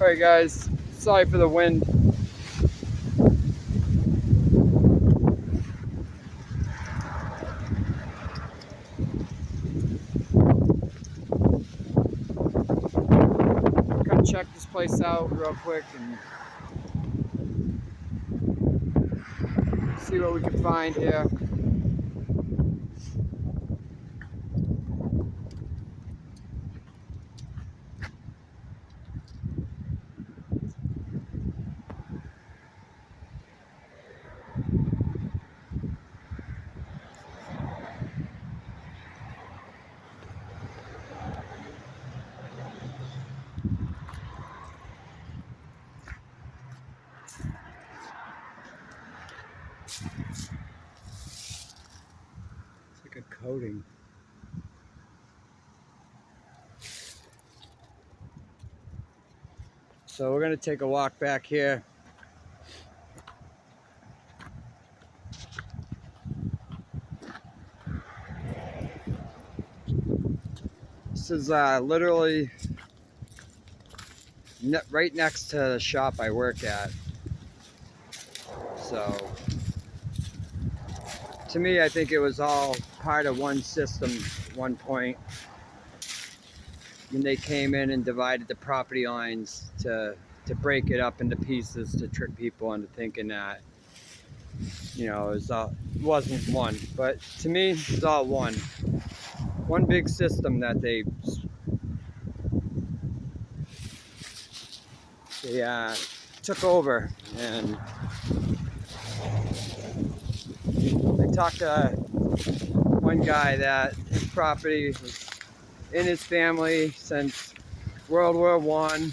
Alright guys, sorry for the wind. Come check this place out real quick and see what we can find here. It's like a coating. So we're gonna take a walk back here. This is literally right next to the shop I work at. So to me, I think it was all part of one system at one point. When they came in and divided the property lines to break it up into pieces to trick people into thinking that, you know, it wasn't one. But to me, it's all one. One big system that they took over. And I talked to one guy that his property was in his family since World War I.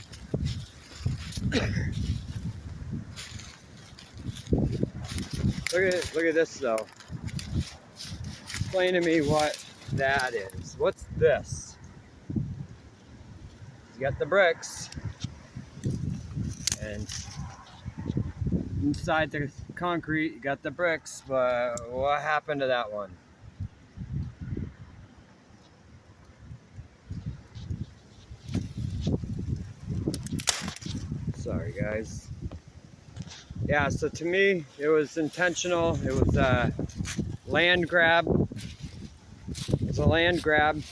Look at this though. Explain to me what that is. What's this? You got the bricks, and inside the concrete you got the bricks, but what happened to that one? Sorry guys. Yeah, so to me it was intentional. It was a land grab. It's a land grab.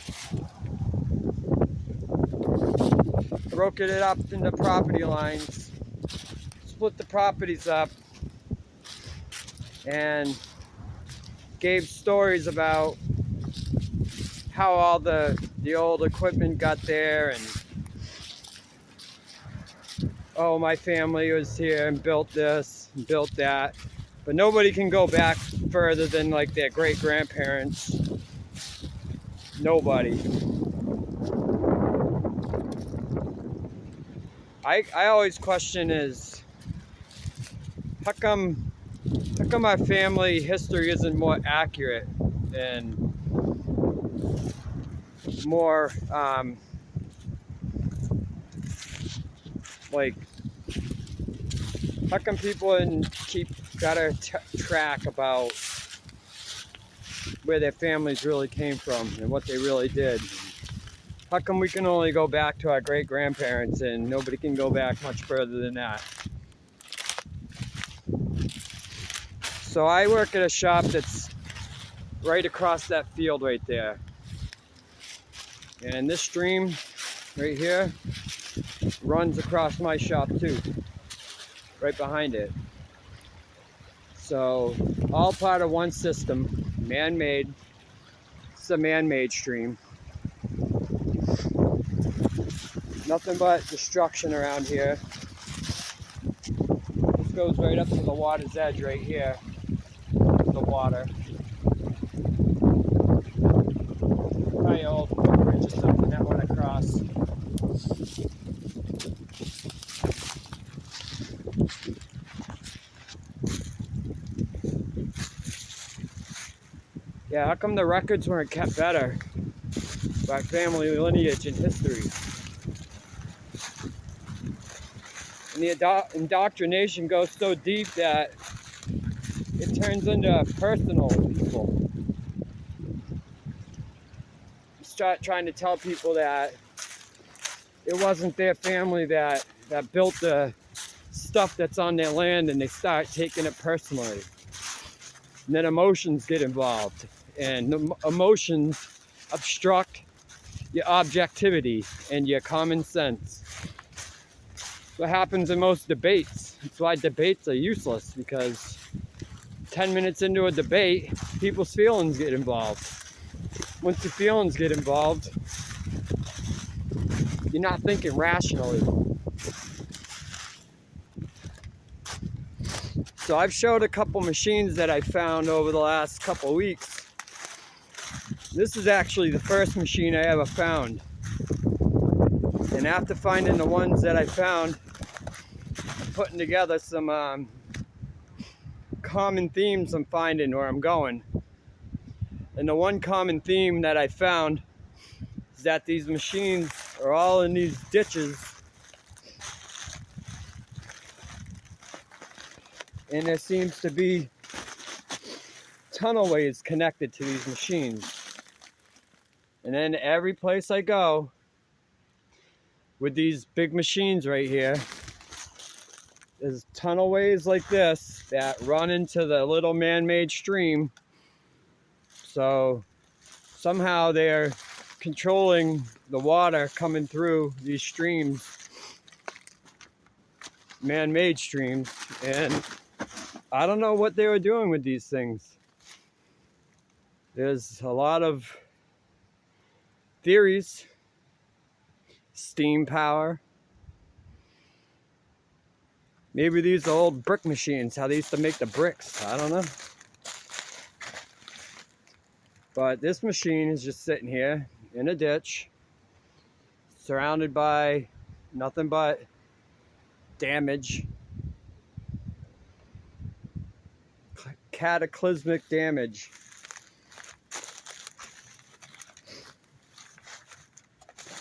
Broke it up into property lines, split the properties up, and gave stories about how all the old equipment got there, and oh, my family was here and built this and built that. But nobody can go back further than like their great grandparents. Nobody. I always question is, how come our family history isn't more accurate and more like, how come people keep gotta track about where their families really came from and what they really did? How come we can only go back to our great-grandparents and nobody can go back much further than that? So I work at a shop that's right across that field right there. And this stream right here runs across my shop too, right behind it. So all part of one system, man-made. It's a man-made stream. Nothing but destruction around here. This goes right up to the water's edge right here. The water. Probably old bridge or something that went across. Yeah, how come the records weren't kept better by family lineage and history? And the indoctrination goes so deep that it turns into personal people. Start trying to tell people that it wasn't their family that that built the stuff that's on their land, and they start taking it personally. And then emotions get involved, and emotions obstruct your objectivity and your common sense. What happens in most debates. That's why debates are useless, because 10 minutes into a debate, people's feelings get involved. Once the feelings get involved, you're not thinking rationally. So I've showed a couple machines that I found over the last couple weeks. This is actually the first machine I ever found. And after finding the ones that I found, I'm putting together some common themes I'm finding where I'm going. And the one common theme that I found is that these machines are all in these ditches. And there seems to be tunnelways connected to these machines. And then every place I go with these big machines right here, there's tunnelways like this that run into the little man-made stream. So somehow they're controlling the water coming through these streams, man-made streams, and I don't know what they were doing with these things. There's a lot of theories. Steam power. Maybe these are old brick machines, how they used to make the bricks. I don't know. But this machine is just sitting here in a ditch, surrounded by nothing but damage. Cataclysmic damage.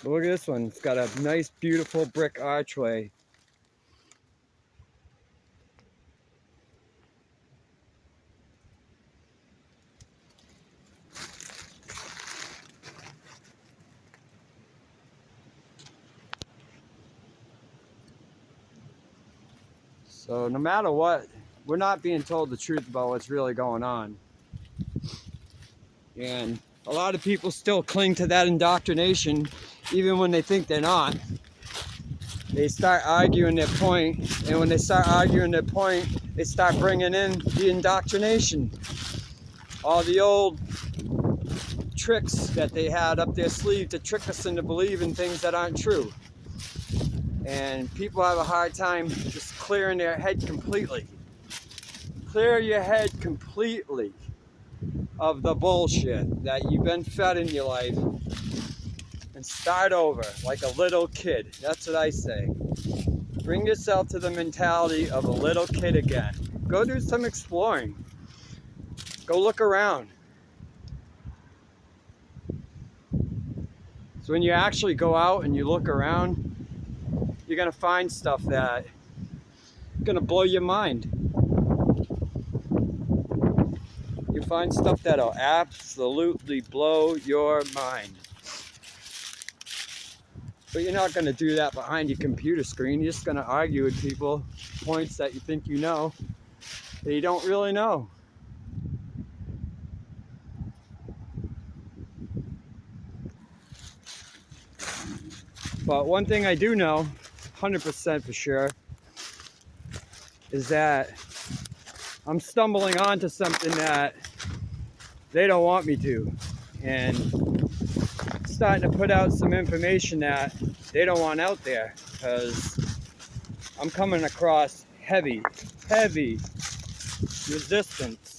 Look at this one. It's got a nice, beautiful brick archway. So no matter what, we're not being told the truth about what's really going on. And a lot of people still cling to that indoctrination, even when they think they're not. They start arguing their point, and when they start arguing their point, they start bringing in the indoctrination. All the old tricks that they had up their sleeve to trick us into believing things that aren't true. And people have a hard time just clearing their head completely. Clear your head completely of the bullshit that you've been fed in your life and start over like a little kid. That's what I say. Bring yourself to the mentality of a little kid again. Go do some exploring. Go look around. So when you actually go out and you look around, you're gonna find stuff that is gonna blow your mind. You find stuff that'll absolutely blow your mind. But you're not gonna do that behind your computer screen. You're just gonna argue with people points that you think you know that you don't really know. But one thing I do know 100% for sure is that I'm stumbling onto something that they don't want me to, and starting to put out some information that they don't want out there, because I'm coming across heavy resistance